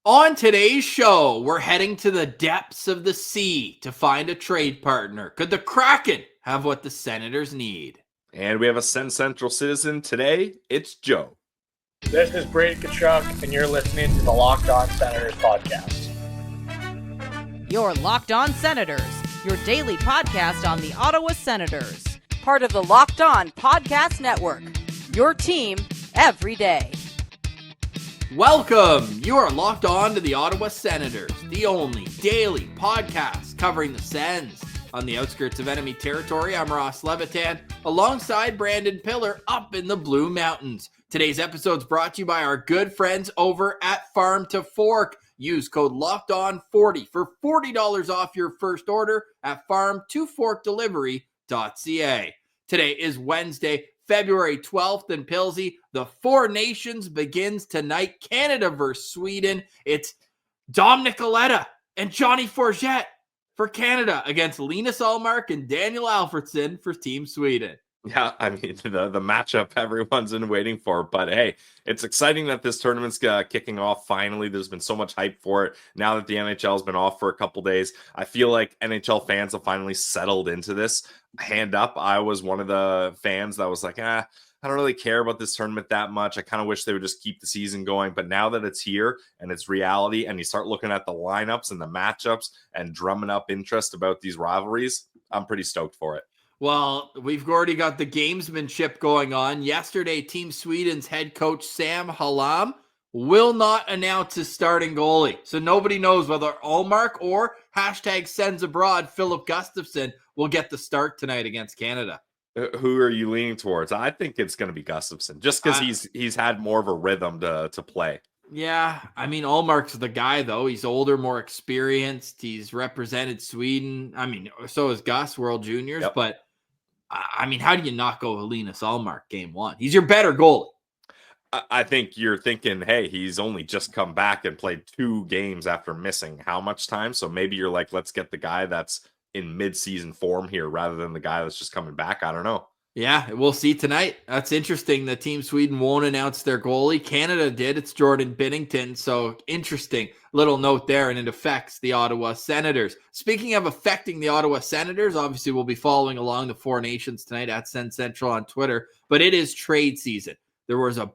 On today's show, we're heading to the depths of the sea to find a trade partner. Could the Kraken have what the Senators need? And we have a SensCentral Citizen. Today, it's Joe. This is Brady Kachuk, and you're listening to the Locked On Senators podcast. Your Locked On Senators, your daily podcast on the Ottawa Senators. Part of the Locked On Podcast Network, your team every day. Welcome! You are locked on to the Ottawa Senators, the only daily podcast covering the Sens. On the outskirts of enemy territory, I'm Ross Levitan, alongside Brandon Piller up in the Blue Mountains. Today's episode is brought to you by our good friends over at Farm to Fork. Use code LOCKEDON40 for $40 off your first order at farm2forkdelivery.ca. Today is Wednesday, February 12th in Pilsy. The Four Nations begins tonight. Canada versus Sweden. It's Dom Nicoletta and Johnny Forget for Canada against Linus Ullmark and Daniel Alfredsson for Team Sweden. Yeah, I mean, the matchup everyone's been waiting for. But hey, it's exciting that this tournament's kicking off finally. There's been so much hype for it. Now that the NHL's been off for a couple days, I feel like NHL fans have finally settled into this. Hand up, I was one of the fans that was like, I don't really care about this tournament that much. I kind of wish they would just keep the season going. But now that it's here and it's reality, and you start looking at the lineups and the matchups and drumming up interest about these rivalries, I'm pretty stoked for it. Well, we've already got the gamesmanship going on. Yesterday, Team Sweden's head coach Sam Hallam will not announce his starting goalie. So nobody knows whether Ullmark or #SensAbroad Philip Gustafsson will get the start tonight against Canada. Who are you leaning towards? I think it's going to be Gustafsson, just because he's had more of a rhythm to play. Yeah, I mean, Ullmark's the guy, though. He's older, more experienced. He's represented Sweden. I mean, so is Gus, World Juniors. Yep. But, I mean, how do you not go Linus Ullmark game one? He's your better goalie. I think you're thinking, hey, he's only just come back and played 2 games after missing how much time? So maybe you're like, let's get the guy that's in mid-season form here rather than the guy that's just coming back. I don't know. Yeah, we'll see tonight. That's interesting that Team Sweden won't announce their goalie. Canada did. It's Jordan Binnington. So interesting little note there, and it affects the Ottawa Senators. Speaking of affecting the Ottawa Senators, obviously we'll be following along the Four Nations tonight at SensCentral on Twitter, but it is trade season. There was a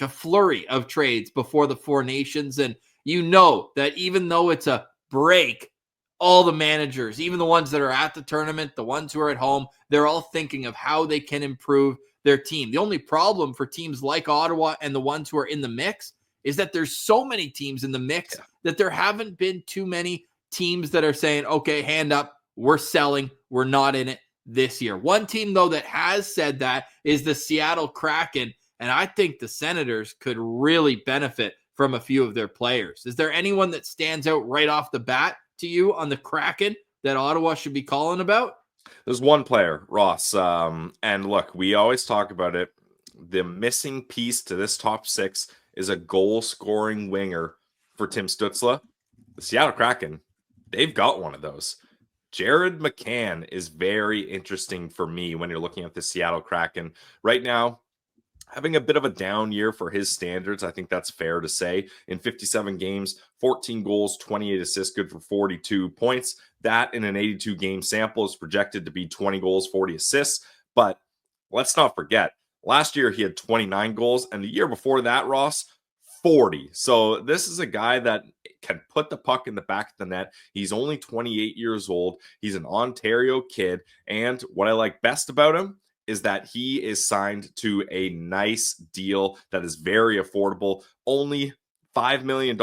flurry of trades before the Four Nations, and you know that even though it's a break, all the managers, even the ones that are at the tournament, the ones who are at home, they're all thinking of how they can improve their team. The only problem for teams like Ottawa and the ones who are in the mix is that there's so many teams in the mix that there haven't been too many teams that are saying, okay, hand up, we're selling, we're not in it this year. One team, though, that has said that is the Seattle Kraken, and I think the Senators could really benefit from a few of their players. Is there anyone that stands out right off the bat to you on the Kraken that Ottawa should be calling about? There's one player, Ross. And look, we always talk about it. The missing piece to this top 6 is a goal-scoring winger for Tim Stützle. The Seattle Kraken, they've got one of those. Jared McCann is very interesting for me when you're looking at the Seattle Kraken. Right now, having a bit of a down year for his standards. I think that's fair to say. In 57 games, 14 goals, 28 assists, good for 42 points. That in an 82-game sample is projected to be 20 goals, 40 assists. But let's not forget, last year he had 29 goals, and the year before that, Ross, 40. So this is a guy that can put the puck in the back of the net. He's only 28 years old. He's an Ontario kid. And what I like best about him is that he is signed to a nice deal that is very affordable. Only $5 million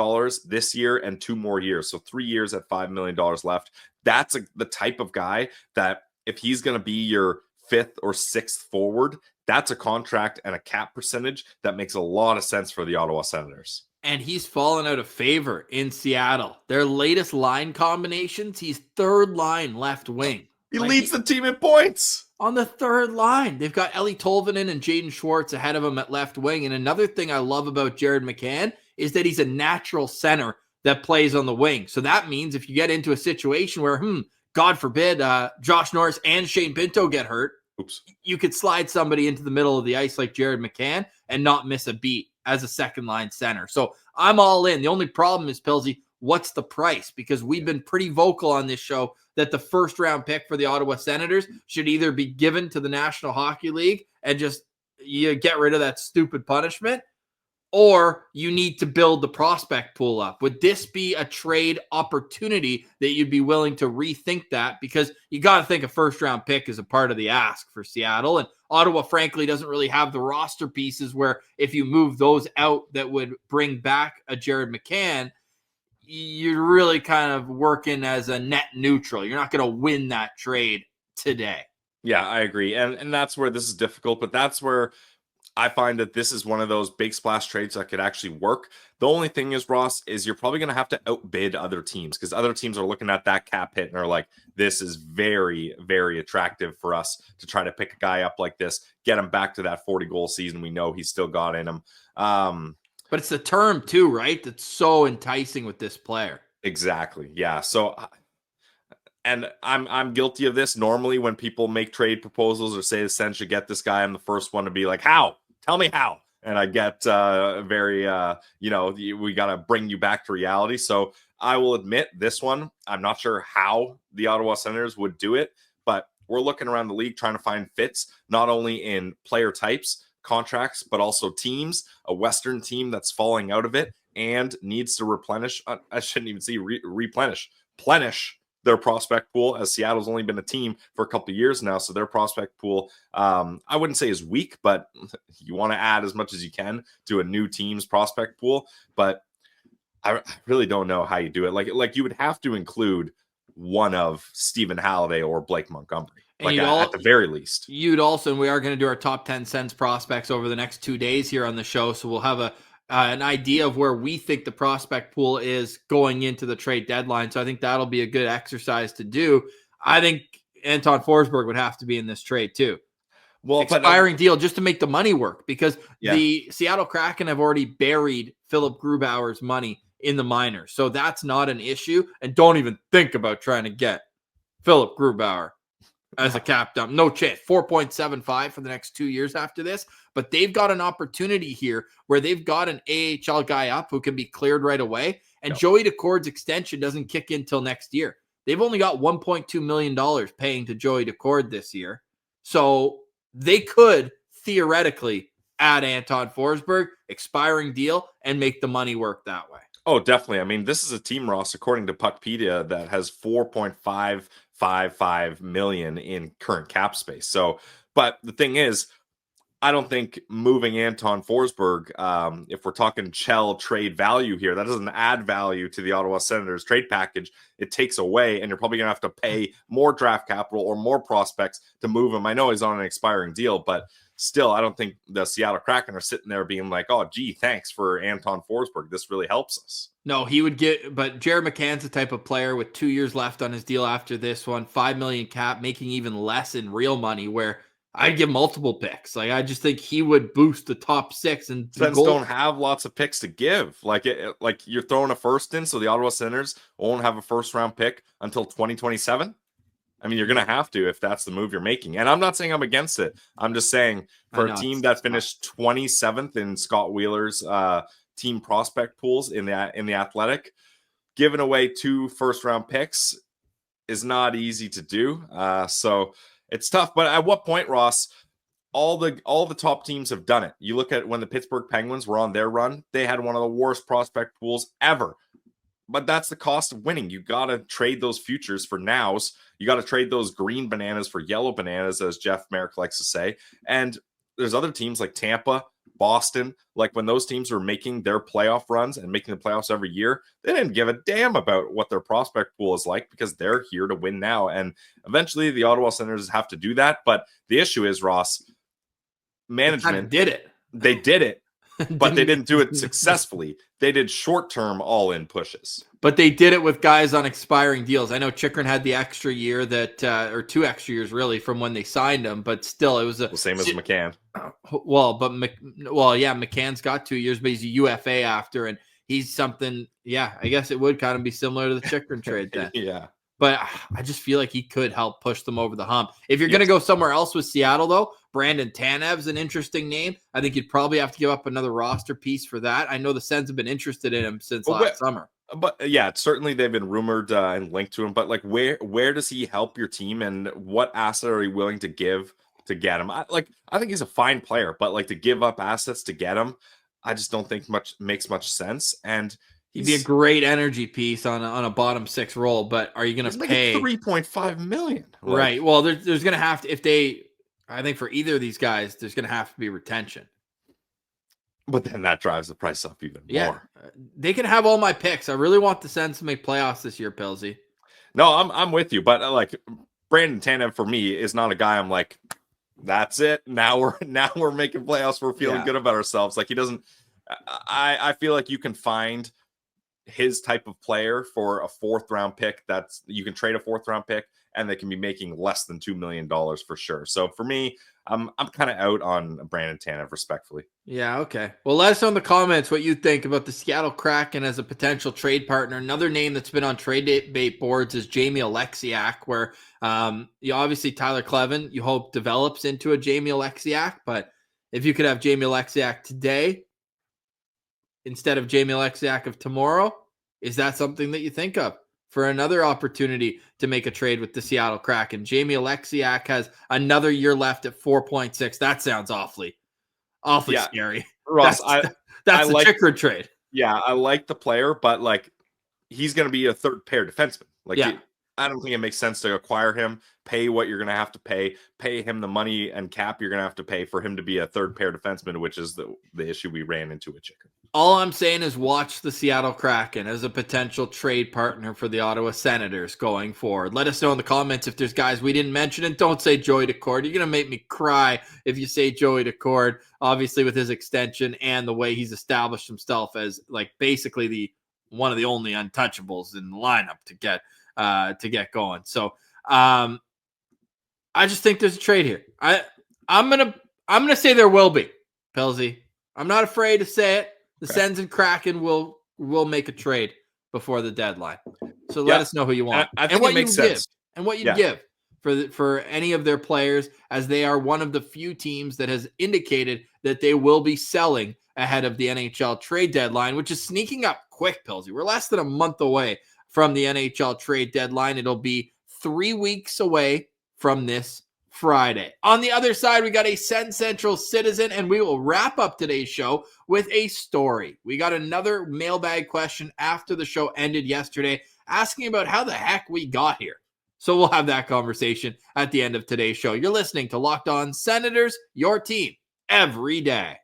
this year and 2 more years. So 3 years at $5 million left. That's the type of guy that if he's going to be your 5th or 6th forward, that's a contract and a cap percentage that makes a lot of sense for the Ottawa Senators. And he's fallen out of favor in Seattle. Their latest line combinations, he's 3rd line left wing. He leads the team in points. On the 3rd line, they've got Ellie Tolvanen and Jaden Schwartz ahead of him at left wing. And another thing I love about Jared McCann is that he's a natural center that plays on the wing. So that means if you get into a situation where, God forbid, Josh Norris and Shane Pinto get hurt, you could slide somebody into the middle of the ice like Jared McCann and not miss a beat. as a second line center. So I'm all in. The only problem is, Pilsy, what's the price? Because we've been pretty vocal on this show that the first round pick for the Ottawa Senators should either be given to the National Hockey League and just you get rid of that stupid punishment, or you need to build the prospect pool up. Would this be a trade opportunity that you'd be willing to rethink that? Because you got to think a first round pick is a part of the ask for Seattle. And Ottawa, frankly, doesn't really have the roster pieces where if you move those out that would bring back a Jared McCann, you're really kind of working as a net neutral. You're not going to win that trade today. Yeah, I agree. And that's where this is difficult, but that's where I find that this is one of those big splash trades that could actually work. The only thing is, Ross, is you're probably going to have to outbid other teams because other teams are looking at that cap hit and are like, this is very, very attractive for us to try to pick a guy up like this, get him back to that 40-goal season we know he's still got in him. But it's the term too, right? That's so enticing with this player. Exactly. Yeah. So, and I'm guilty of this. Normally when people make trade proposals or say the Sens should get this guy, I'm the first one to be like, how? Tell me how. And I get very, we got to bring you back to reality. So I will admit this one, I'm not sure how the Ottawa Senators would do it, but we're looking around the league trying to find fits, not only in player types, contracts, but also teams, a Western team that's falling out of it and needs to replenish. I shouldn't even say plenish their prospect pool, as Seattle's only been a team for a couple of years now. So their prospect pool, I wouldn't say is weak, but you want to add as much as you can to a new team's prospect pool. But I really don't know how you do it. Like you would have to include one of Stephen Halliday or Blake Montgomery, like at the very least. You'd also, and we are going to do our top 10 Sens prospects over the next 2 days here on the show. So we'll have an idea of where we think the prospect pool is going into the trade deadline. So I think that'll be a good exercise to do. I think Anton Forsberg would have to be in this trade too. Well, expiring deal just to make the money work, because the Seattle Kraken have already buried Philip Grubauer's money in the minors. So that's not an issue. And don't even think about trying to get Philip Grubauer as a cap dump. No chance. 4.75 for the next 2 years after this. But they've got an opportunity here where they've got an AHL guy up who can be cleared right away. And Joey Decord's extension doesn't kick in till next year. They've only got $1.2 million paying to Joey Decord this year. So they could theoretically add Anton Forsberg, expiring deal, and make the money work that way. Oh, definitely. I mean, this is a team, Ross, according to Puckpedia, that has $4.555 million in current cap space. So, but the thing is, I don't think moving Anton Forsberg, if we're talking shell trade value here, that doesn't add value to the Ottawa Senators trade package. It takes away, and you're probably going to have to pay more draft capital or more prospects to move him. I know he's on an expiring deal, but still, I don't think the Seattle Kraken are sitting there being like, oh, gee, thanks for Anton Forsberg. This really helps us. No, he would get, but Jared McCann's the type of player with 2 years left on his deal after this one, $5 million cap, making even less in real money, where I'd give multiple picks. Like, I just think he would boost the top six. And Sens don't have lots of picks to give. Like you're throwing a first in, so the Ottawa Senators won't have a first round pick until 2027. I mean, you're going to have to if that's the move you're making. And I'm not saying I'm against it. I'm just saying for a team that finished 27th in Scott Wheeler's team prospect pools in the Athletic, giving away 2 first round picks is not easy to do. So it's tough. But at what point, Ross, all the top teams have done it. You look at when the Pittsburgh Penguins were on their run, they had one of the worst prospect pools ever. But that's the cost of winning. You got to trade those futures for nows. You got to trade those green bananas for yellow bananas, as Jeff Merrick likes to say. And there's other teams like Tampa, Boston, like when those teams were making their playoff runs and making the playoffs every year, they didn't give a damn about what their prospect pool is like because they're here to win now. And eventually the Ottawa Senators have to do that. But the issue is, Ross, management did it. They did it, but they didn't do it successfully. They did short-term all-in pushes. But they did it with guys on expiring deals. I know Chychrun had the extra year that, or 2 extra years really, from when they signed him. But still, it was the same as McCann. McCann's got 2 years, but he's a UFA after, and he's something. Yeah, I guess it would kind of be similar to the Chychrun trade then. Yeah. but I just feel like he could help push them over the hump. If you're going to go somewhere else with Seattle, though, Brandon Tanev's an interesting name. I think you'd probably have to give up another roster piece for that. I know the Sens have been interested in him since last summer. But certainly they've been rumored and linked to him. But like, where does he help your team, and what asset are you willing to give to get him? I think he's a fine player, but like to give up assets to get him, I just don't think makes much sense. And he'd be a great energy piece on a bottom six role. But are you going to pay $3.5 million? Right. Well, there's going to have to I think for either of these guys, there's going to have to be retention. But then that drives the price up even more. They can have all my picks. I really want the Sens to make playoffs this year, Pilsy. No, I'm with you. But like Brandon Tanev for me is not a guy I'm like, that's it. Now we're making playoffs. We're feeling good about ourselves. Like he doesn't. I feel like you can find his type of player for a 4th round pick. You can trade a 4th round pick, and they can be making less than $2 million for sure. So for me, I'm kind of out on Brandon Tanev, respectfully. Yeah, okay. Well, let us know in the comments what you think about the Seattle Kraken as a potential trade partner. Another name that's been on trade bait boards is Jamie Oleksiak, where obviously Tyler Clevin, you hope develops into a Jamie Oleksiak, but if you could have Jamie Oleksiak today instead of Jamie Oleksiak of tomorrow, is that something that you think of for another opportunity to make a trade with the Seattle Kraken? Jamie Oleksiak has another year left at 4.6. That sounds awfully scary. Ross, that's a Chikrin trade. Yeah, I like the player, but like he's going to be a 3rd pair defenseman. I don't think it makes sense to acquire him, pay what you're going to have to pay him the money and cap you're going to have to pay for him to be a 3rd pair defenseman, which is the issue we ran into with Chikrin. All I'm saying is watch the Seattle Kraken as a potential trade partner for the Ottawa Senators going forward. Let us know in the comments if there's guys we didn't mention, and don't say Joey Daccord. You're going to make me cry if you say Joey Daccord, obviously with his extension and the way he's established himself as like basically one of the only untouchables in the lineup to get going. So I just think there's a trade here. I'm gonna say there will be, Pilsy. I'm not afraid to say it. The Sens and Kraken will make a trade before the deadline. So let us know who you want and what you give and what you give for any of their players, as they are one of the few teams that has indicated that they will be selling ahead of the NHL trade deadline, which is sneaking up quick, Pilsy. We're less than a month away from the NHL trade deadline. It'll be 3 weeks away from this Friday. On the other side, we got a SensCentral Citizen, and we will wrap up today's show with a story. We got another mailbag question after the show ended yesterday, asking about how the heck we got here. So we'll have that conversation at the end of today's show. You're listening to Locked On Senators, your team every day.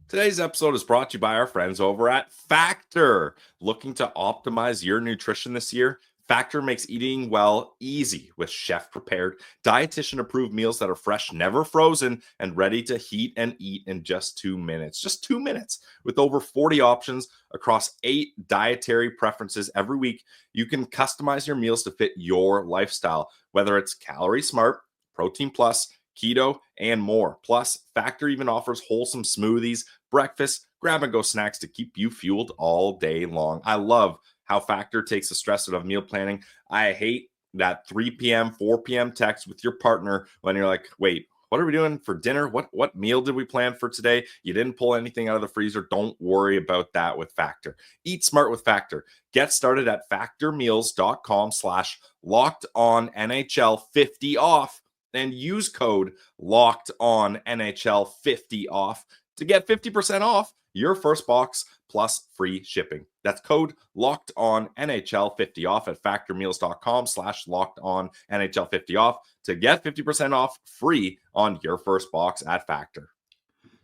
Today's episode is brought to you by our friends over at Factor. Looking to optimize your nutrition this year? Factor makes eating well easy with chef-prepared, dietitian-approved meals that are fresh, never frozen, and ready to heat and eat in just 2 minutes. Just 2 minutes. With over 40 options across 8 dietary preferences every week, you can customize your meals to fit your lifestyle, whether it's Calorie Smart, Protein Plus, keto, and more. Plus, Factor even offers wholesome smoothies, breakfast, grab-and-go snacks to keep you fueled all day long. I love how Factor takes the stress out of meal planning. I hate that 3 p.m., 4 p.m. text with your partner when you're like, wait, what are we doing for dinner? What meal did we plan for today? You didn't pull anything out of the freezer. Don't worry about that with Factor. Eat smart with Factor. Get started at factormeals.com/LockedOnNHL50 off and use code LockedOnNHL50 off to get 50% off your first box plus free shipping. That's code LockedOnNHL50 off at factormeals.com/LockedOnNHL50 off to get 50% off free on your first box at Factor.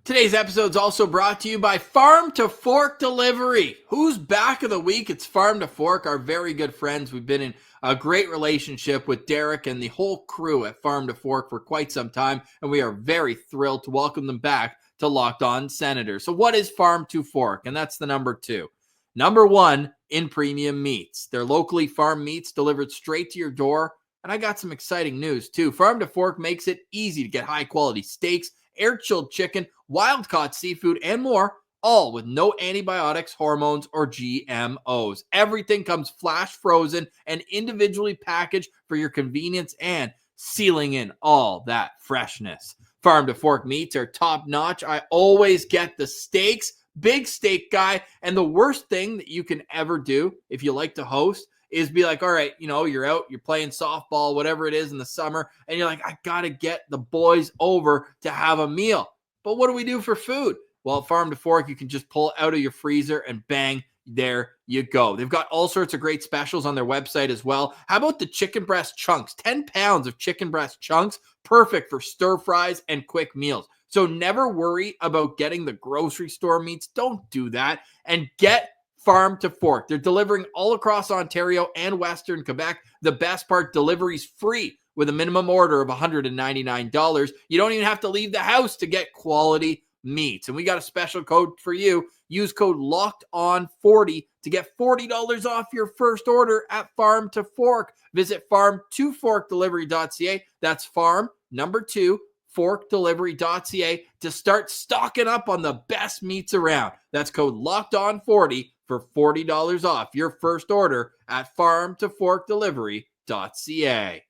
Today's episode is also brought to you by Farm to Fork Delivery. Who's back of the week? It's Farm to Fork, our very good friends. We've been in a great relationship with Derek and the whole crew at Farm to Fork for quite some time, and we are very thrilled to welcome them back to Locked On Senators. So what is Farm to Fork? And that's the number 2. Number 1 in premium meats. They're locally farmed meats delivered straight to your door. And I got some exciting news too. Farm to Fork makes it easy to get high quality steaks, air-chilled chicken, wild-caught seafood, and more, all with no antibiotics, hormones, or GMOs. Everything comes flash frozen and individually packaged for your convenience and sealing in all that freshness. Farm to fork meats are top notch. I always get the steaks, big steak guy. And the worst thing that you can ever do if you like to host is be like, all right, you're out, you're playing softball, whatever it is in the summer, and you're like, I got to get the boys over to have a meal. But what do we do for food? Well, at Farm to Fork, you can just pull it out of your freezer and bang, there you go. They've got all sorts of great specials on their website as well. How about the chicken breast chunks? 10 pounds of chicken breast chunks, perfect for stir fries and quick meals. So never worry about getting the grocery store meats. Don't do that. And get Farm to Fork. They're delivering all across Ontario and Western Quebec. The best part, delivery's free with a minimum order of $199. You don't even have to leave the house to get quality meats. And we got a special code for you. Use code LOCKEDON40 to get $40 off your first order at Farm to Fork. Visit farm2forkdelivery.ca. That's farm, number 2, forkdelivery.ca to start stocking up on the best meats around. That's code LOCKEDON40 for $40 off your first order at farm2forkdelivery.ca.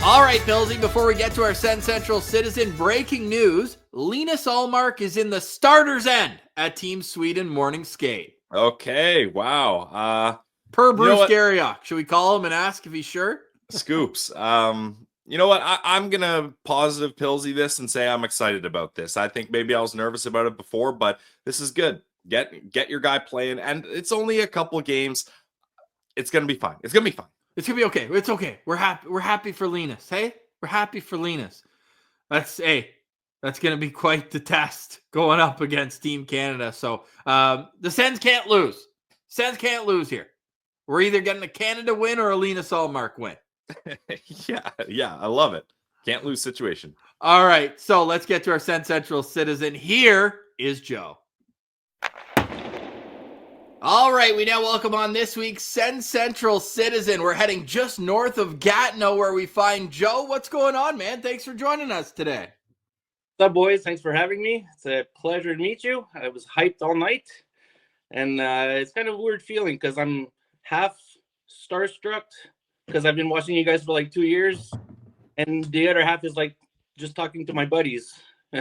All right, Pillsy, before we get to our SensCentral Citizen, breaking news, Linus Ullmark is in the starter's end at Team Sweden morning skate. Okay, wow. Per Bruce Garriock. Should we call him and ask if he's sure? Scoops. You know what? I'm going to positive Pillsy this and say I'm excited about this. I think maybe I was nervous about it before, but this is good. Get your guy playing, and it's only a couple of games. It's going to be fine. It's going to be fine. It's going to be okay. It's okay. We're happy for Linus. Hey, we're happy for Linus. That's going to be quite the test going up against Team Canada. So the Sens can't lose. Sens can't lose here. We're either getting a Canada win or a Linus Ullmark win. Yeah, I love it. Can't lose situation. All right, so let's get to our SensCentral Citizen. Here is Joe. All right, we now welcome on this week's SensCentral Citizen. We're heading just north of Gatineau where we find Joe. What's going on, man? Thanks for joining us today. What's up, boys? Thanks for having me. It's a pleasure to meet you. I was hyped all night, and it's kind of a weird feeling because I'm half starstruck because I've been watching you guys for like 2 years, and the other half is like just talking to my buddies.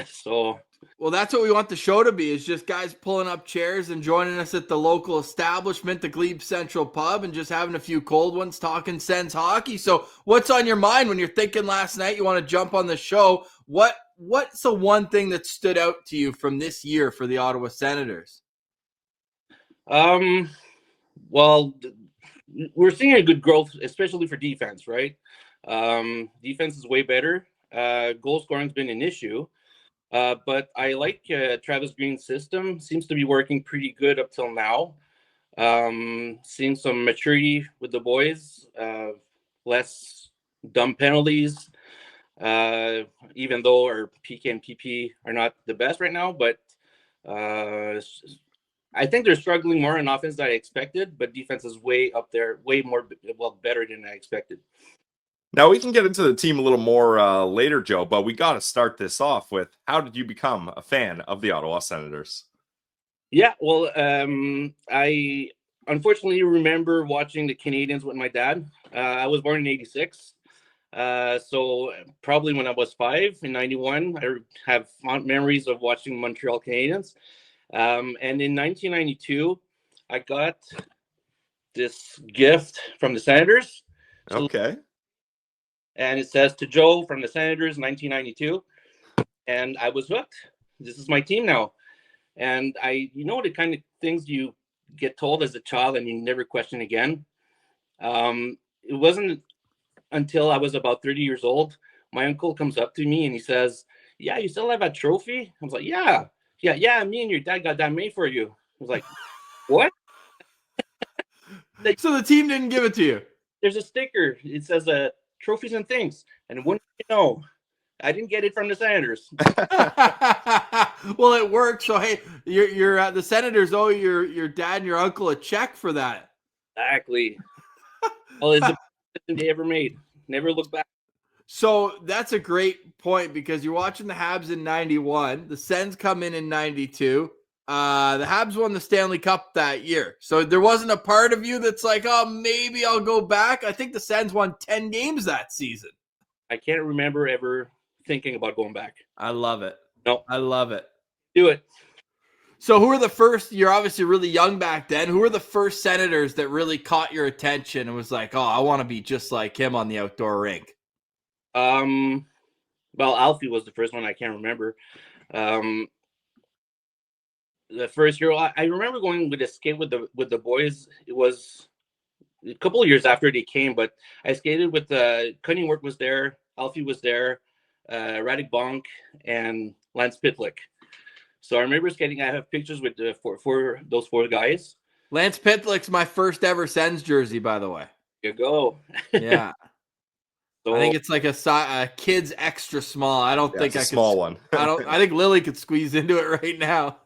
So, well, that's what we want the show to be, is just guys pulling up chairs and joining us at the local establishment, the Glebe Central Pub, and just having a few cold ones talking Sens hockey. So what's on your mind when you're thinking last night you want to jump on the show? What's the one thing that stood out to you from this year for the Ottawa Senators? Well, we're seeing a good growth, especially for defense, right? Defense is way better. Goal scoring's been an issue. But I like Travis Green's system. Seems to be working pretty good up till now. Seeing some maturity with the boys, less dumb penalties, even though our PK and PP are not the best right now. But I think they're struggling more in offense than I expected, but defense is way up there, way more, better than I expected. Now, we can get into the team a little more later, Joe, but we got to start this off with, how did you become a fan of the Ottawa Senators? Yeah, well, I unfortunately remember watching the Canadiens with my dad. I was born in 86. So probably when I was 5 in 91, I have fond memories of watching Montreal Canadiens. And in 1992, I got this gift from the Senators. Okay. And it says, "To Joe from the Senators, 1992. And I was hooked. This is my team now. And the kind of things you get told as a child and you never question again. It wasn't until I was about 30 years old, my uncle comes up to me and he says, "Yeah, you still have that trophy?" I was like, yeah, me and your dad got that made for you. I was like, what? So the team didn't give it to you? There's a sticker. It says trophies and things. And wouldn't you know, I didn't get it from the Senators. Well, it worked. So, hey, you're the Senators owe your dad and your uncle a check for that. Exactly. Well, it's they ever made. Never look back. So that's a great point because you're watching the Habs in 91. The Sens come in 92. The Habs won the Stanley Cup that year. So there wasn't a part of you that's like, oh, maybe I'll go back. I think the Sens won 10 games that season. I can't remember ever thinking about going back. I love it. No. I love it. Do it. So who were the first, you're obviously really young back then. Who were the first Senators that really caught your attention and was like, oh, I want to be just like him on the outdoor rink? Well, Alfie was the first one. I can't remember. The first year, I remember going with a skate with the boys. It was a couple of years after they came, but I skated with Cunning Work was there, Alfie was there, Radek Bonk, and Lance Pitlick. So I remember skating. I have pictures with those four guys. Lance Pitlick's my first ever Sens jersey, by the way. There you go. Yeah. So, I think it's like a kid's extra small. I don't think it's I a could. small one. I think Lily could squeeze into it right now.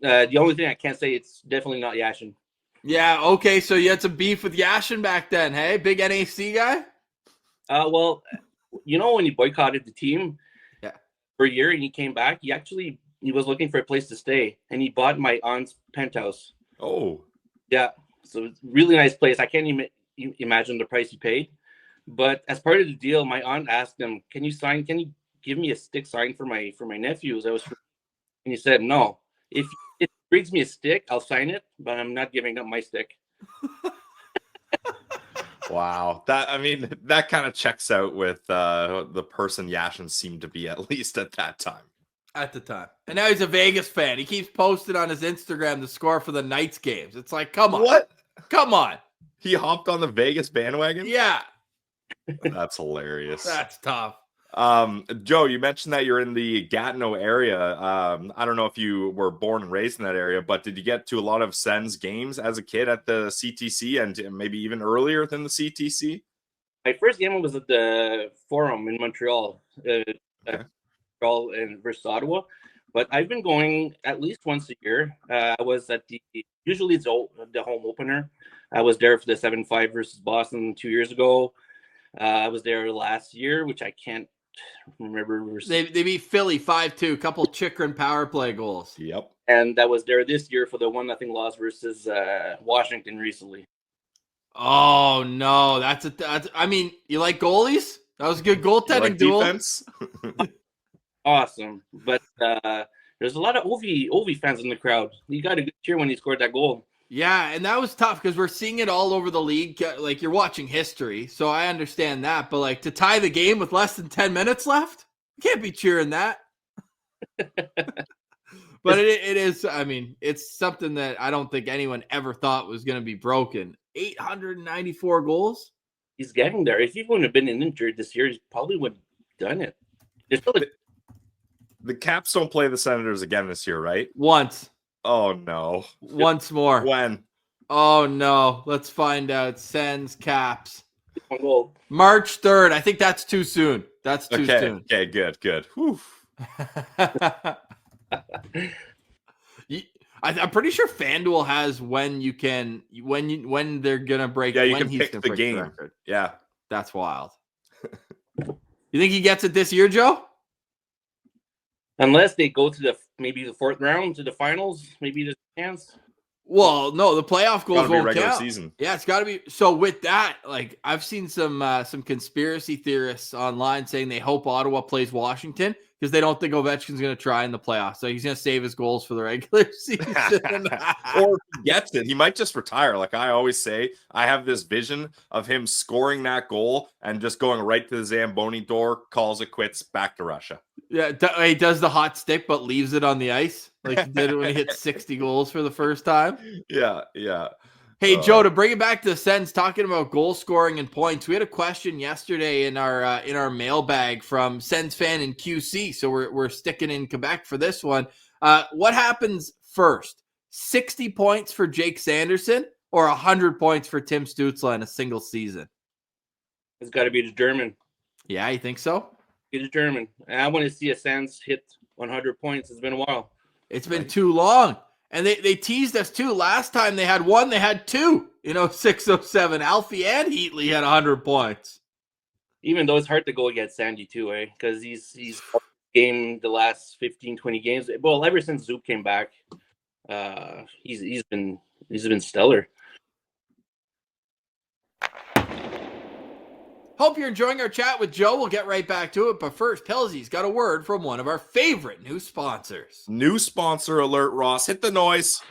the only thing I can't say, it's definitely not Yashin. Yeah. Okay. So you had some beef with Yashin back then, hey? Big NAC guy. Well, when he boycotted the team, yeah, for a year, and he came back, he was looking for a place to stay, and he bought my aunt's penthouse. Oh. Yeah. So it's a really nice place. I can't even imagine the price he paid. But as part of the deal, my aunt asked him, can you give me a stick sign for my nephews? And he said, no. If it brings me a stick, I'll sign it, but I'm not giving up my stick. Wow. That kind of checks out with the person Yashin seemed to be, at least at that time. At the time. And now he's a Vegas fan. He keeps posting on his Instagram the score for the Knights games. It's like, come on. What? Come on. He hopped on the Vegas bandwagon? Yeah. That's hilarious. That's tough. Joe, you mentioned that you're in the Gatineau area. I don't know if you were born and raised in that area, but did you get to a lot of Sens games as a kid at the CTC and maybe even earlier than the CTC? My first game was at the Forum in Montreal. And versus Ottawa, but I've been going at least once a year. I was at usually it's the home opener. I was there for the 7-5 versus Boston 2 years ago. I was there last year, which I can't remember. They beat Philly 5-2, couple Chikrin power play goals. Yep. And I was there this year for the 1-0 loss versus Washington recently. Oh no, you like goalies? That was a good goaltending duel. Defense? Awesome, but there's a lot of Ovi fans in the crowd. You got a good cheer when he scored that goal. Yeah, and that was tough because we're seeing it all over the league. Like, you're watching history, so I understand that. But like, to tie the game with less than 10 minutes left, you can't be cheering that. But it is. I mean, it's something that I don't think anyone ever thought was going to be broken. 894 goals. He's getting there. If he wouldn't have been injured this year, he probably would have done it. The Caps don't play the Senators again this year, right? Once. Oh, no. Once more. When? Oh, no. Let's find out. Sens, Caps. Well, March 3rd. I think that's too soon. That's too soon. Okay, good. Whew. I'm pretty sure FanDuel has when they're going to break. Yeah, you when can he's pick gonna the break game. record. Yeah. That's wild. You think he gets it this year, Joe? unless they go to maybe the fourth round to the finals, maybe there's a chance. Well, no, the playoff goals won't regular count. season. Yeah, it's got to be. So with that, like I've seen some conspiracy theorists online saying they hope Ottawa plays Washington because they don't think Ovechkin's going to try in the playoffs. So he's going to save his goals for the regular season. Or if he gets it, he might just retire. Like I always say, I have this vision of him scoring that goal and just going right to the Zamboni door, calls it quits, back to Russia. Yeah, he does the hot stick, but leaves it on the ice. Like he did it when he hit 60 goals for the first time. Yeah. Hey, Joe, to bring it back to the Sens, talking about goal scoring and points, we had a question yesterday in our mailbag from Sens fan in QC. So we're sticking in Quebec for this one. What happens first? 60 points for Jake Sanderson or 100 points for Tim Stützle in a single season? It's got to be the German. Yeah, you think so? It's German. And I want to see a Sens hit 100 points. It's been a while. It's been too long. And they teased us too. Last time they had one, they had two. in 06-07. Alfie and Heatley had 100 points. Even though it's hard to go against Sandy too, because he's game the last 15, 20 games. Well, ever since Zoop came back, he's been stellar. Hope you're enjoying our chat with Joe. We'll get right back to it. But first, Pilsy's got a word from one of our favorite new sponsors. New sponsor alert, Ross. Hit the noise.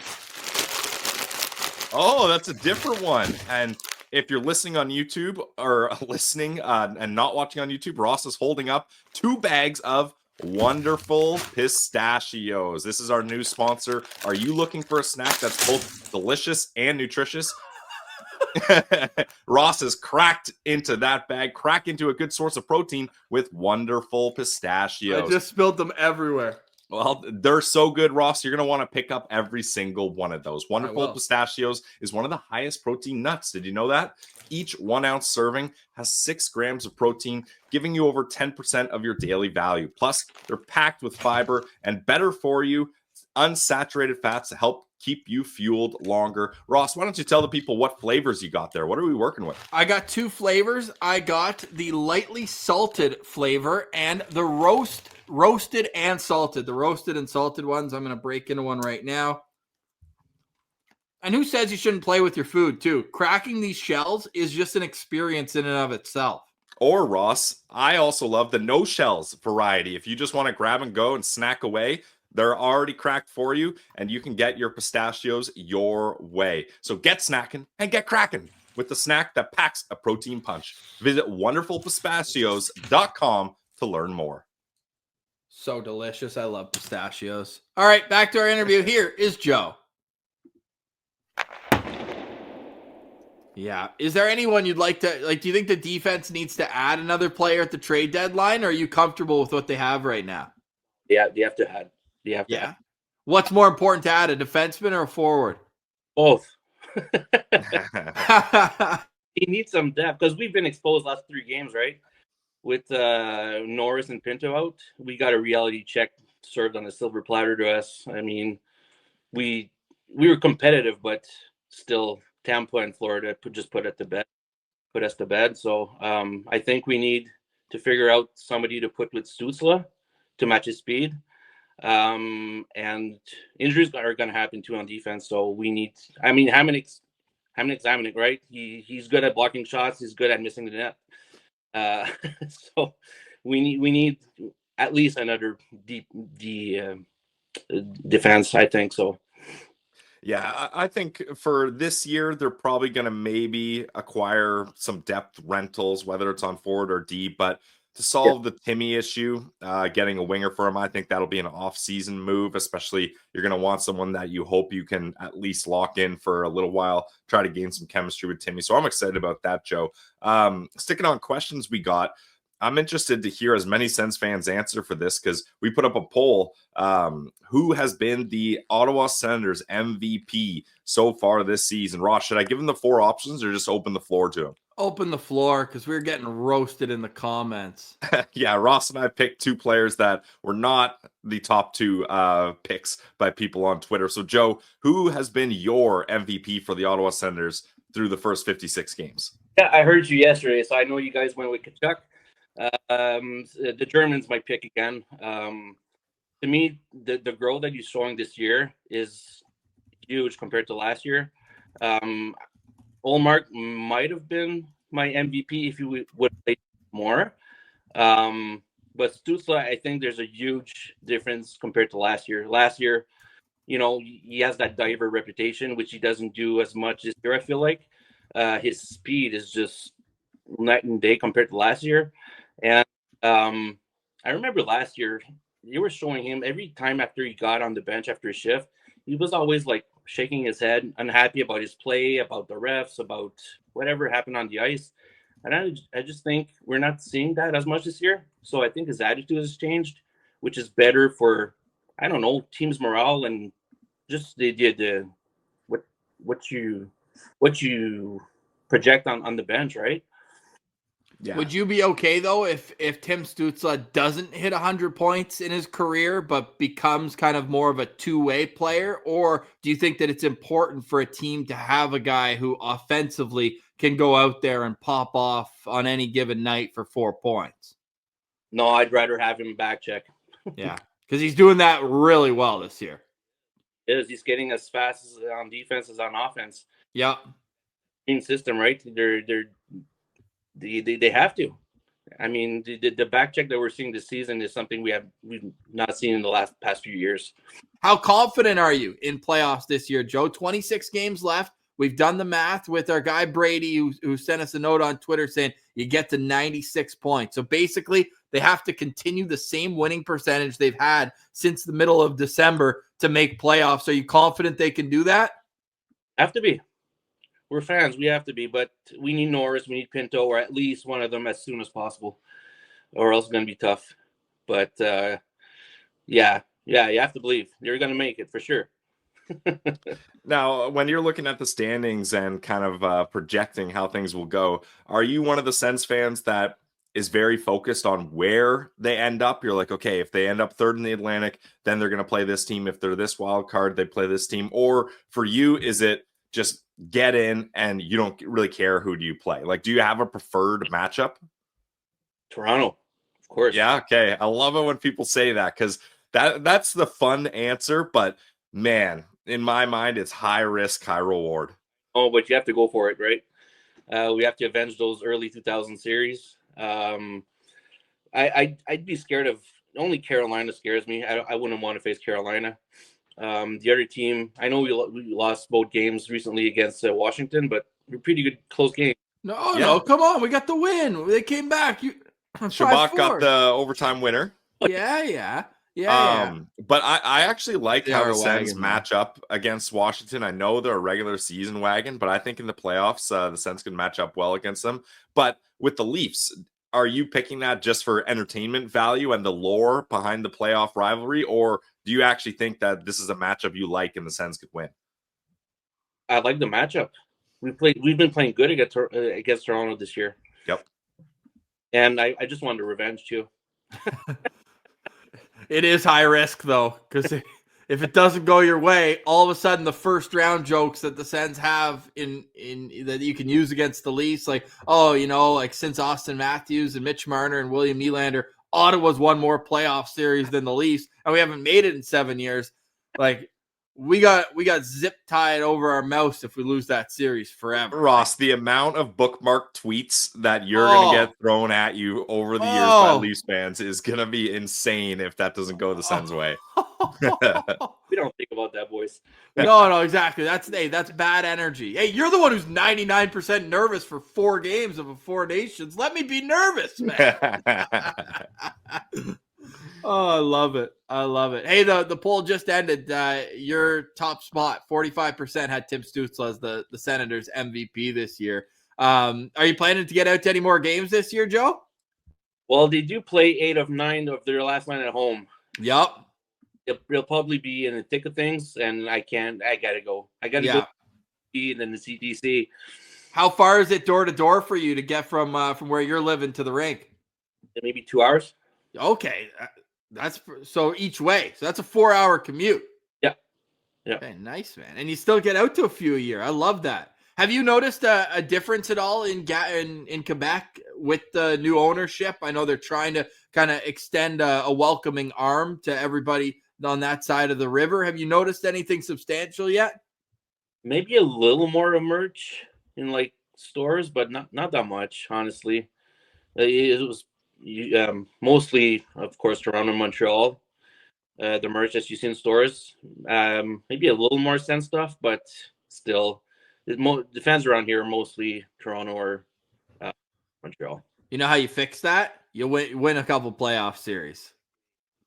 Oh, that's a different one. And if you're listening on YouTube or listening and not watching on YouTube, Ross is holding up 2 bags of wonderful pistachios. This is our new sponsor. Are you looking for a snack that's both delicious and nutritious? Ross has cracked into that bag, crack into a good source of protein with wonderful pistachios. I just spilled them everywhere. Well, they're so good, Ross. You're going to want to pick up every single one of those. Wonderful Pistachios is one of the highest protein nuts. Did you know that? Each 1 ounce serving has 6 grams of protein, giving you over 10% of your daily value. Plus, they're packed with fiber and better for you, unsaturated fats to help keep you fueled longer. Ross, why don't you tell the people what flavors you got there? What are we working with? I got 2 flavors. I got the lightly salted flavor and the roasted and salted. The roasted and salted ones. I'm going to break into one right now. And who says you shouldn't play with your food too? Cracking these shells is just an experience in and of itself. Or Ross, I also love the no shells variety. If you just want to grab and go and snack away, they're already cracked for you, and you can get your pistachios your way. So get snacking and get cracking with the snack that packs a protein punch. Visit wonderfulpistachios.com to learn more. So delicious. I love pistachios. All right, back to our interview. Here is Joe. Yeah. Is there anyone you'd like to, do you think the defense needs to add another player at the trade deadline, or are you comfortable with what they have right now? Yeah, you have to add. Add. What's more important to add, a defenseman or a forward? Both. He needs some depth because we've been exposed last 3 games, right? With Norris and Pinto out, we got a reality check served on a silver platter to us. I mean, we were competitive, but still, Tampa and Florida put us to bed. So I think we need to figure out somebody to put with Stützle to match his speed. And injuries are going to happen too on defense. So we need. I mean, Hamannik's right. He's good at blocking shots. He's good at missing the net. So we need at least another deep defense. I think so. Yeah, I think for this year, they're probably going to maybe acquire some depth rentals, whether it's on forward or D. But to solve the Timmy issue, getting a winger for him, I think that'll be an off-season move, especially you're going to want someone that you hope you can at least lock in for a little while, try to gain some chemistry with Timmy. So I'm excited about that, Joe. Sticking on questions we got, I'm interested to hear as many Sens fans answer for this because we put up a poll. Who has been the Ottawa Senators MVP so far this season? Ross, should I give him the 4 options or just open the floor to him? Open the floor because we're getting roasted in the comments. Yeah, Ross and I picked 2 players that were not the top 2 picks by people on Twitter. So, Joe, who has been your MVP for the Ottawa Senators through the first 56 games? Yeah, I heard you yesterday, so I know you guys went with Tkachuk. The Germans might pick again. To me, the growth that you're showing this year is huge compared to last year. Ullmark might have been my MVP if he would play more. But Stützle, I think there's a huge difference compared to last year. Last year, he has that diver reputation, which he doesn't do as much this year, I feel like. His speed is just night and day compared to last year. And I remember last year, you were showing him every time after he got on the bench after a shift, he was always like shaking his head, unhappy about his play, about the refs, about whatever happened on the ice. And I just think we're not seeing that as much this year. So I think his attitude has changed, which is better for, I don't know, team's morale and just the what you project on the bench, right? Yeah. Would you be okay though if Tim Stützle doesn't hit 100 points in his career, but becomes kind of more of a two-way player? Or do you think that it's important for a team to have a guy who offensively can go out there and pop off on any given night for 4 points? No, I'd rather have him back check. Yeah, because he's doing that really well this year. He's getting as fast as on defense as on offense. Yep. Team system, right? They have to. I mean, the back check that we're seeing this season is something we've not seen in the past few years. How confident are you in playoffs this year, Joe? 26 games left. We've done the math with our guy Brady, who sent us a note on Twitter saying you get to 96 points. So basically, they have to continue the same winning percentage they've had since the middle of December to make playoffs. Are you confident they can do that? Have to be. We're fans. We have to be, but we need Norris, we need Pinto, or at least one of them as soon as possible, or else it's going to be tough. But yeah, you have to believe they're going to make it for sure. Now, when you're looking at the standings and kind of projecting how things will go, are you one of the Sens fans that is very focused on where they end up? You're like, okay, if they end up third in the Atlantic, then they're going to play this team. If they're this wild card, they play this team. Or for you, is it just get in and you don't really care who do you play? Like, do you have a preferred matchup? Toronto, of course. Yeah, okay. I love it when people say that because that's the fun answer. But man, in my mind, it's high risk, high reward. Oh, but you have to go for it, right? We have to avenge those early 2000 series. I'd be scared of only Carolina scares me. I wouldn't want to face Carolina. The other team, I know we lost both games recently against Washington, but we're pretty good close game. No, come on, we got the win. They came back. Shabak got the overtime winner. Yeah. But I actually like how the Sens wagon, match up against Washington. I know they're a regular season wagon, but I think in the playoffs, the Sens can match up well against them. But with the Leafs, are you picking that just for entertainment value and the lore behind the playoff rivalry, or do you actually think that this is a matchup you like and the Sens could win? I like the matchup. We've been playing good against Toronto this year. Yep. And I just wanted revenge too. It is high risk though, because if it doesn't go your way, all of a sudden the first round jokes that the Sens have in that you can use against the Leafs, like, like since Austin Matthews and Mitch Marner and William Nylander, Ottawa's won more playoff series than the Leafs, and we haven't made it in 7 years. Like, we got zip tied over our mouth if we lose that series forever. Ross, the amount of bookmark tweets that you're going to get thrown at you over the years by Leafs fans is going to be insane if that doesn't go the Sens' way. We don't think about that, boys. No, exactly. That's bad energy. Hey, you're the one who's 99% nervous for 4 games of a 4 Nations. Let me be nervous, man. Oh, I love it. Hey, the poll just ended. Your top spot, 45% had Tim Stützle as the Senators MVP this year. Are you planning to get out to any more games this year, Joe? Well, they do play 8 of 9 of their last 9 at home. Yep. It'll probably be in the thick of things, and I gotta go. I gotta go and then the CDC. How far is it door to door for you to get from where you're living to the rink? Maybe 2 hours. Okay. That's so each way. So that's a 4-hour commute. Yeah. Okay, nice, man. And you still get out to a few a year. I love that. Have you noticed a difference at all in Quebec with the new ownership? I know they're trying to kind of extend a welcoming arm to everybody on that side of the river. Have you noticed anything substantial yet? Maybe a little more of merch in like stores, but not that much, honestly. It was mostly, of course, Toronto and Montreal. The merch that you see in stores, maybe a little more Sens stuff, but still, the fans around here are mostly Toronto or Montreal. You know how you fix that? You win a couple playoff series.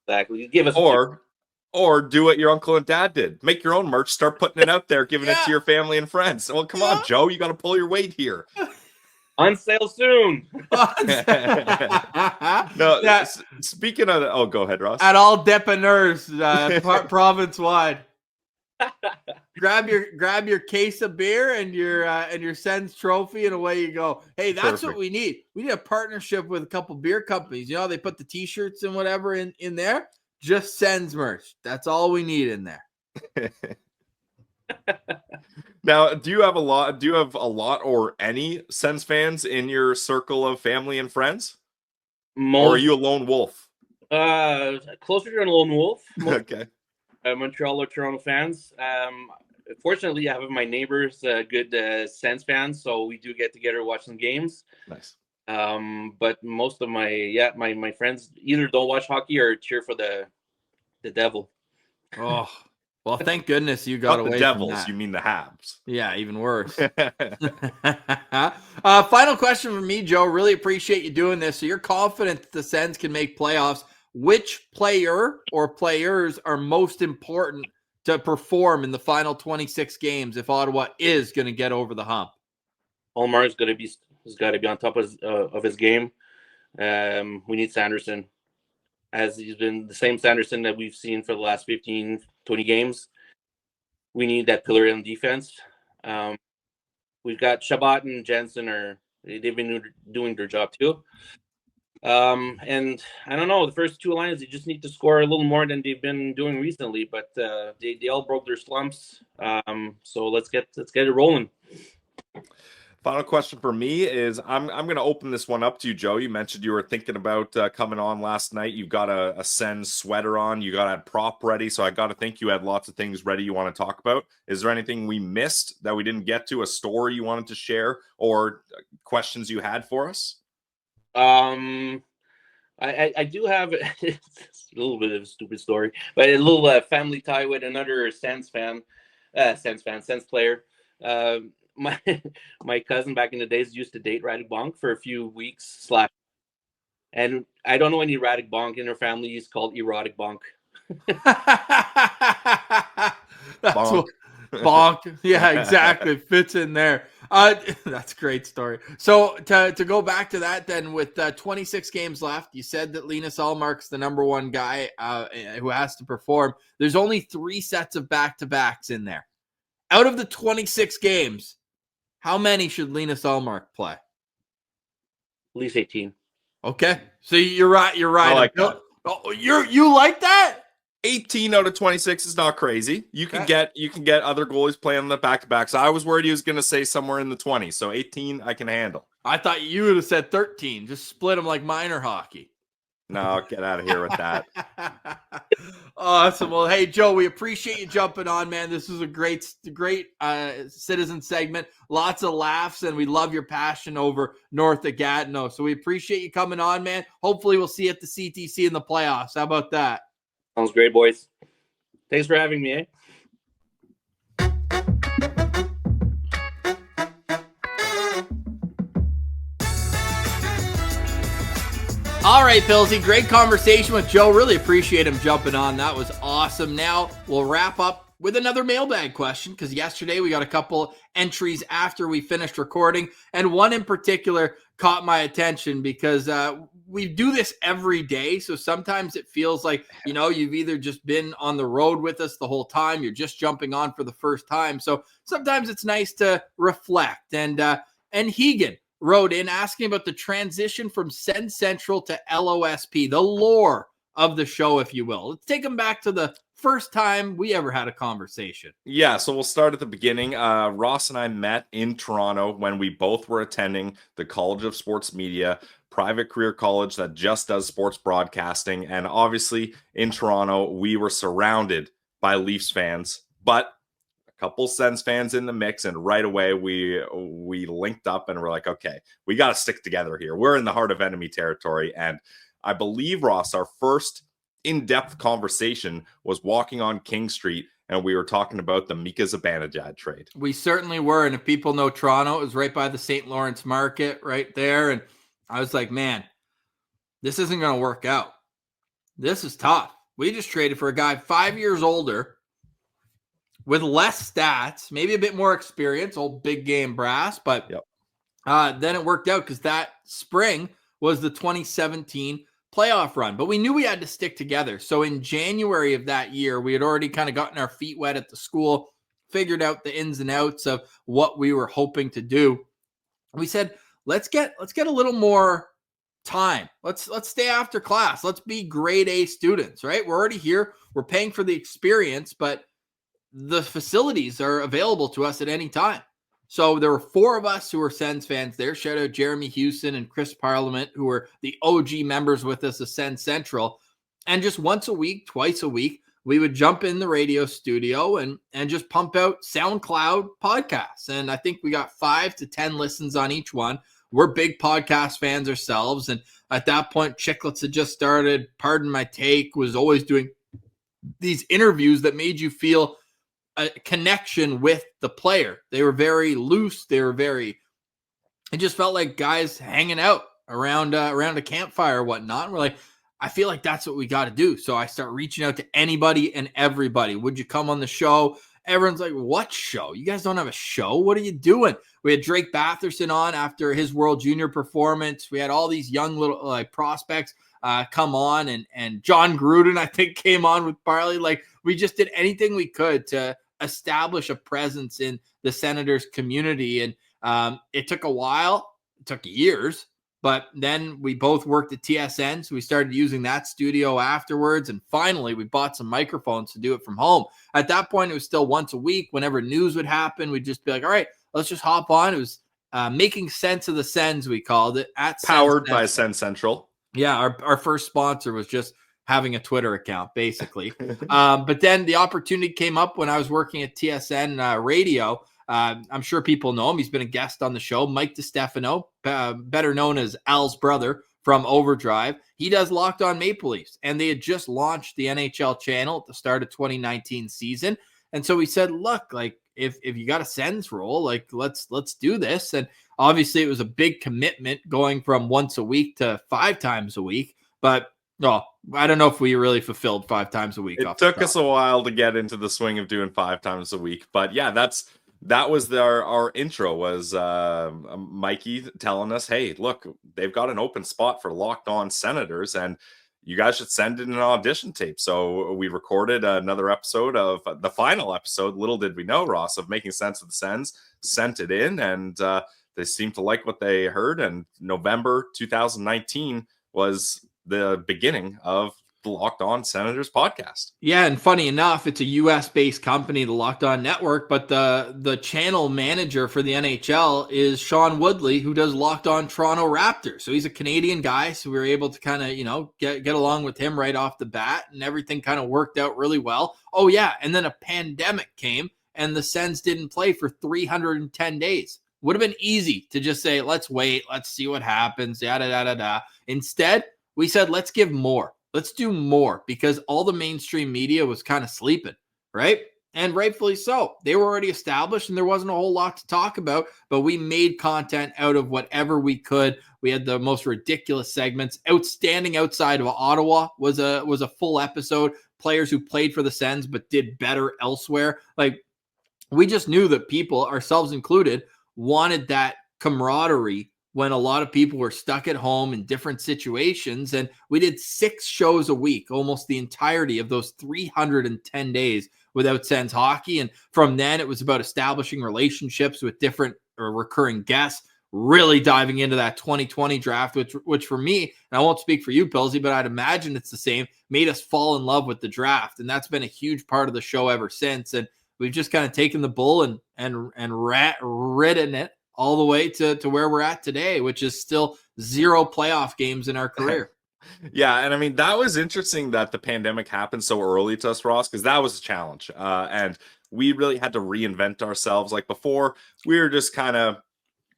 Exactly. You give us or do what your uncle and dad did. Make your own merch, start putting it out there, giving it to your family and friends. Well, come on, Joe, you got to pull your weight here. On sale soon. No, speaking of, go ahead, Ross. At all depanneurs, province wide. grab your case of beer and your Sens trophy, and away you go. Hey, that's Perfect. what we need. We need a partnership with a couple beer companies. You know, they put the t-shirts and whatever in there. Just Sens merch. That's all we need in there. Now, do you have a lot or any Sens fans in your circle of family and friends? Or are you a lone wolf? Closer to a lone wolf. Okay. Montreal or Toronto fans. Fortunately, I have my neighbors, good Sens fans, so we do get together, watch some games. Nice. But most of my friends either don't watch hockey or cheer for the Devil. Oh, well, thank goodness you got Not away the from Devils, that. you mean the Habs. Yeah, even worse. Final question from me, Joe. Really appreciate you doing this. So you're confident that the Sens can make playoffs. Which player or players are most important to perform in the final 26 games if Ottawa is going to get over the hump? Olmar's has got to be on top of his game. We need Sanderson, as he's been the same Sanderson that we've seen for the last 15, 20 games. We need that pillar in defense. We've got Shabbat and Jensen they've been doing their job too. And I don't know, the first two lines, they just need to score a little more than they've been doing recently, but they all broke their slumps. So let's get it rolling. Final question for me is I'm going to open this one up to you, Joe. You mentioned you were thinking about coming on last night. You've got a Sens sweater on. You got a prop ready. So I got to think you had lots of things ready you want to talk about. Is there anything we missed that we didn't get to, a story you wanted to share, or questions you had for us? I do have a little bit of a stupid story, but a little family tie with another Sens player. My cousin back in the days used to date Radek Bonk for a few weeks and I don't know any Radek Bonk in her family. He's called Erotic Bonk. Bonk. Bonk. Yeah, exactly. Fits in there. That's a great story. So to go back to that then, with 26 games left, you said that Linus Ullmark's the number one guy who has to perform. There's only 3 sets of back-to-backs in there. Out of the 26 games, how many should Linus Ullmark play? At least 18. Okay. So you're right. I like that. Oh, you like that? 18 out of 26 is not crazy. You can get other goalies playing on the back-to-backs. I was worried he was going to say somewhere in the 20s. So 18 I can handle. I thought you would have said 13. Just split them like minor hockey. No, get out of here with that. Awesome. Well, hey, Joe, we appreciate you jumping on, man. This was a great Citizen segment. Lots of laughs, and we love your passion over north of Gatineau. So we appreciate you coming on, man. Hopefully we'll see you at the CTC in the playoffs. How about that? Sounds great, boys. Thanks for having me, All right, Pillsy, great conversation with Joe. Really appreciate him jumping on. That was awesome. Now we'll wrap up with another mailbag question, because yesterday we got a couple entries after we finished recording, and one in particular caught my attention because we do this every day. So sometimes it feels like, you've either just been on the road with us the whole time, you're just jumping on for the first time. So sometimes it's nice to reflect. And Hegan wrote in asking about the transition from SensCentral to LOSP, the lore of the show, if you will. Let's take them back to the first time we ever had a conversation. Yeah, so we'll start at the beginning. Ross and I met in Toronto when we both were attending the College of Sports Media, private career college that just does sports broadcasting. And obviously in Toronto, we were surrounded by Leafs fans, but couple Sens fans in the mix, and right away we linked up and we're like, okay, we got to stick together here. We're in the heart of enemy territory. And I believe, Ross, our first in-depth conversation was walking on King Street, and we were talking about the Mika Zibanejad trade. We certainly were. And if people know Toronto, it was right by the St. Lawrence Market right there. And I was like, man, this isn't going to work out. This is tough. We just traded for a guy 5 years older, with less stats, maybe a bit more experience, old big game brass. But then it worked out because that spring was the 2017 playoff run, but we knew we had to stick together. So in January of that year, we had already kind of gotten our feet wet at the school, figured out the ins and outs of what we were hoping to do. We said, let's get a little more time. Let's stay after class. Let's be grade A students, right? We're already here. We're paying for the experience, but the facilities are available to us at any time. So there were 4 of us who were Sens fans there. Shout out Jeremy Houston and Chris Parliament, who were the OG members with us of Sens Central. And just once a week, twice a week, we would jump in the radio studio and just pump out SoundCloud podcasts. And I think we got 5 to 10 listens on each one. We're big podcast fans ourselves. And at that point, Chicklets had just started. Pardon My Take was always doing these interviews that made you feel a connection with the player. They were very loose. It just felt like guys hanging out around a campfire or whatnot. And we're like, I feel like that's what we got to do. So I start reaching out to anybody and everybody. Would you come on the show? Everyone's like, what show? You guys don't have a show? What are you doing? We had Drake Batherson on after his World Junior performance. We had all these young little prospects come on, and John Gruden, I think, came on with Parley. Like, we just did anything we could to establish a presence in the Senators community. And it took a while. It took years. But then we both worked at TSN, so we started using that studio afterwards. And finally, we bought some microphones to do it from home. At that point, it was still once a week. Whenever news would happen, we'd just be like, all right, let's just hop on. It was Making Sense of the Sens, we called it. Powered by SensCentral. Yeah, our first sponsor was just having a Twitter account, basically. But then the opportunity came up when I was working at TSN radio. I'm sure people know him. He's been a guest on the show. Mike DiStefano, better known as Al's brother from Overdrive. He does Locked On Maple Leafs, and they had just launched the NHL channel at the start of 2019 season. And so we said, look, like if you got a Sens role, like let's do this. And obviously it was a big commitment going from once a week to 5 times a week. But I don't know if we really fulfilled 5 times a week. It took us a while to get into the swing of doing 5 times a week. But yeah, that was our intro, was Mikey telling us, hey, look, they've got an open spot for Locked On Senators, and you guys should send in an audition tape. So we recorded another episode of the final episode, little did we know, Ross, of Making Sense of the Sens, sent it in, and they seemed to like what they heard. And November 2019 was the beginning of the Locked On Senators podcast. Yeah, and funny enough, it's a US-based company, the Locked On Network, but the channel manager for the NHL is Sean Woodley, who does Locked On Toronto Raptors. So he's a Canadian guy, so we were able to kind of, get along with him right off the bat, and everything kind of worked out really well. Oh yeah, and then a pandemic came, and the Sens didn't play for 310 days. Would have been easy to just say, let's wait, let's see what happens, yada, yada, yada. Instead, we said, let's give more. Let's do more, because all the mainstream media was kind of sleeping, right? And rightfully so. They were already established and there wasn't a whole lot to talk about, but we made content out of whatever we could. We had the most ridiculous segments. Outstanding Outside of Ottawa was a full episode. Players who played for the Sens but did better elsewhere. Like, we just knew that people, ourselves included, wanted that camaraderie when a lot of people were stuck at home in different situations. And we did 6 shows a week, almost the entirety of those 310 days without Sens hockey. And from then it was about establishing relationships with different or recurring guests, really diving into that 2020 draft, which for me, and I won't speak for you, Pilsy, but I'd imagine it's the same, made us fall in love with the draft. And that's been a huge part of the show ever since. And we've just kind of taken the bull and ridden it all the way to where we're at today, which is still 0 playoff games in our career. Yeah, and I mean, that was interesting that the pandemic happened so early to us, Ross, because that was a challenge. And we really had to reinvent ourselves. Like before, we were just kind of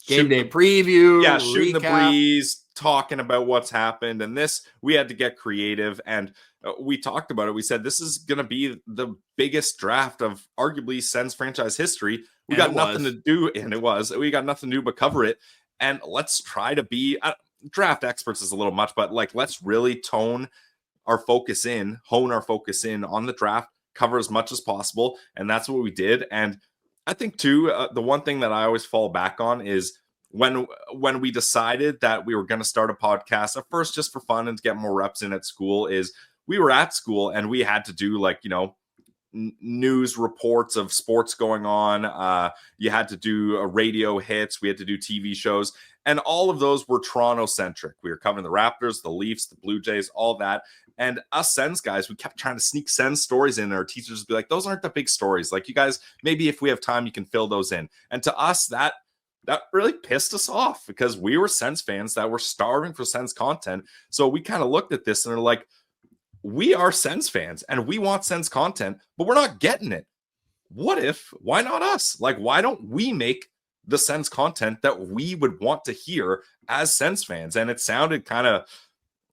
game day preview. Yeah, shooting recap. The breeze, talking about what's happened. And this, we had to get creative. And we talked about it. We said, this is going to be the biggest draft of arguably Sens franchise history. We got nothing to do, and it was. We got nothing to do but cover it. And let's try to be draft experts is a little much, but like let's really hone our focus in on the draft, cover as much as possible, and that's what we did. And I think too, the one thing that I always fall back on is when we decided that we were going to start a podcast at first just for fun and to get more reps in at school, is we were at school and we had to do like, you know, news reports of sports going on. You had to do radio hits. We had to do TV shows. And all of those were Toronto centric. We were covering the Raptors, the Leafs, the Blue Jays, all that. And us Sens guys, we kept trying to sneak Sens stories in. And our teachers would be like, those aren't the big stories. Like, you guys, maybe if we have time, you can fill those in. And to us, that really pissed us off because we were Sens fans that were starving for Sens content. So we kind of looked at this and are like, we are Sens fans and we want Sens content, but we're not getting it. Why not us? Like, why don't we make the Sens content that we would want to hear as Sens fans? And it sounded kind of,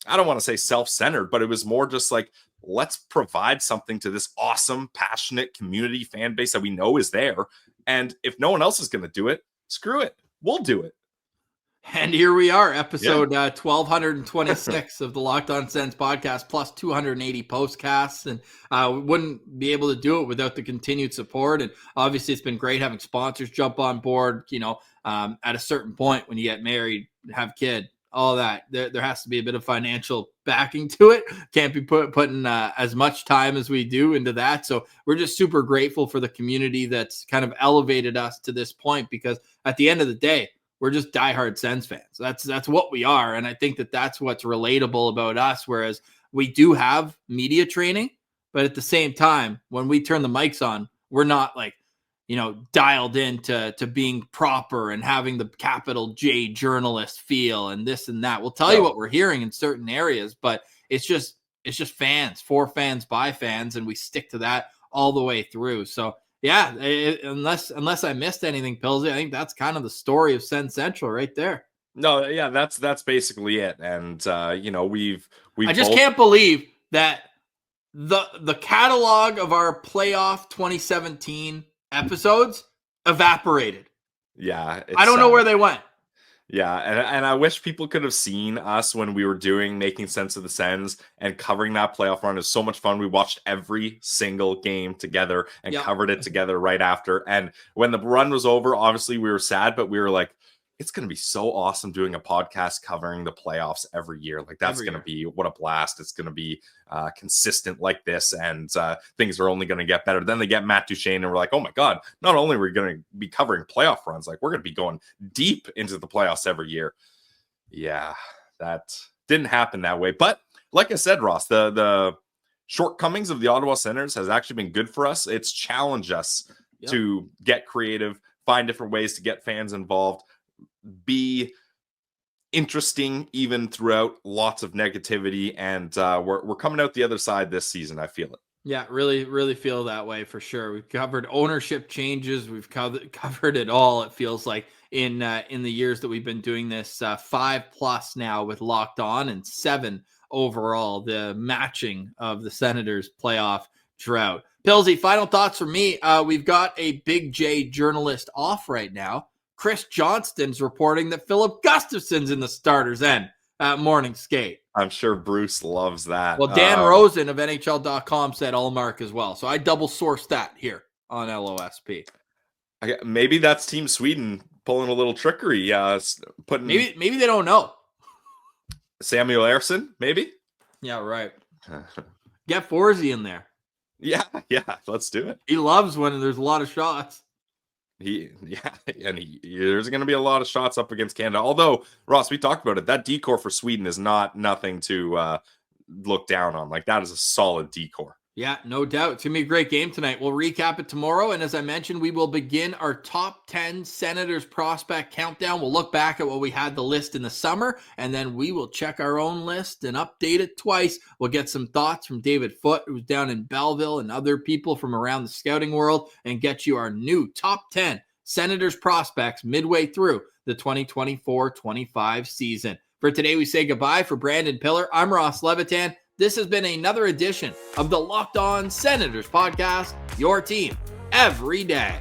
I don't want to say self-centered, but it was more just like, let's provide something to this awesome, passionate community fan base that we know is there. And if no one else is going to do it, screw it. We'll do it. And here we are, episode 1226 of the Locked On Sens podcast, plus 280 postcasts. And we wouldn't be able to do it without the continued support. And obviously, it's been great having sponsors jump on board. You know, at a certain point when you get married, have kid, all that, there has to be a bit of financial backing to it. Can't be putting as much time as we do into that. So we're just super grateful for the community that's kind of elevated us to this point, because at the end of the day, we're just diehard Sens fans. That's what we are. And I think that's what's relatable about us. Whereas we do have media training, but at the same time, when we turn the mics on, we're not like, you know, dialed into being proper and having the capital J journalist feel and this and that. We'll tell you what we're hearing in certain areas, but it's just fans, for fans, by fans. And we stick to that all the way through. So yeah, unless I missed anything, Pillsy, I think that's kind of the story of Sens Central right there. No, yeah, that's basically it. And you know, we've I just can't believe that the catalog of our playoff 2017 episodes evaporated. Yeah, I don't know where they went. Yeah, and I wish people could have seen us when we were making sense of the Sens and covering that playoff run. It was so much fun. We watched every single game together and covered it together right after. And when the run was over, obviously we were sad, but we were like, it's going to be so awesome doing a podcast covering the playoffs every year. Like, that's going to be what a blast. It's going to be consistent like this, and things are only going to get better. Then they get Matt Duchene, and we're like, oh my God, not only are we going to be covering playoff runs, like, we're going to be going deep into the playoffs every year. Yeah, that didn't happen that way. But like I said, Ross, the shortcomings of the Ottawa Senators has actually been good for us. It's challenged us to get creative, find different ways to get fans involved, be interesting even throughout lots of negativity, and we're coming out the other side this season. I feel it. Yeah, really feel that way for sure. We've covered ownership changes. We've covered it all. It feels like in the years that we've been doing this, 5+ now with Locked On, and 7 overall, the matching of the Senators playoff drought. Pillsy, final thoughts from me. We've got a Big J journalist off right now. Chris Johnston's reporting that Philip Gustafson's in the starters end at morning skate. I'm sure Bruce loves that. Well, Dan Rosen of NHL.com said Allmark as well. So I double sourced that here on LOSP. Maybe that's Team Sweden pulling a little trickery. Putting maybe they don't know. Samuel Ersson, maybe? Yeah, right. Get Forsey in there. Yeah, let's do it. He loves when there's a lot of shots. There's going to be a lot of shots up against Canada. Although, Ross, we talked about it. That decor for Sweden is nothing to look down on. Like, that is a solid decor. Yeah, no doubt. It's going to be a great game tonight. We'll recap it tomorrow. And as I mentioned, we will begin our top 10 Senators prospect countdown. We'll look back at what we had the list in the summer, and then we will check our own list and update it twice. We'll get some thoughts from David Foote, who's down in Belleville, and other people from around the scouting world, and get you our new top 10 Senators prospects midway through the 2024-25 season. For today, we say goodbye. For Brandon Piller, I'm Ross Levitan. This has been another edition of the Locked On Senators podcast, your team every day.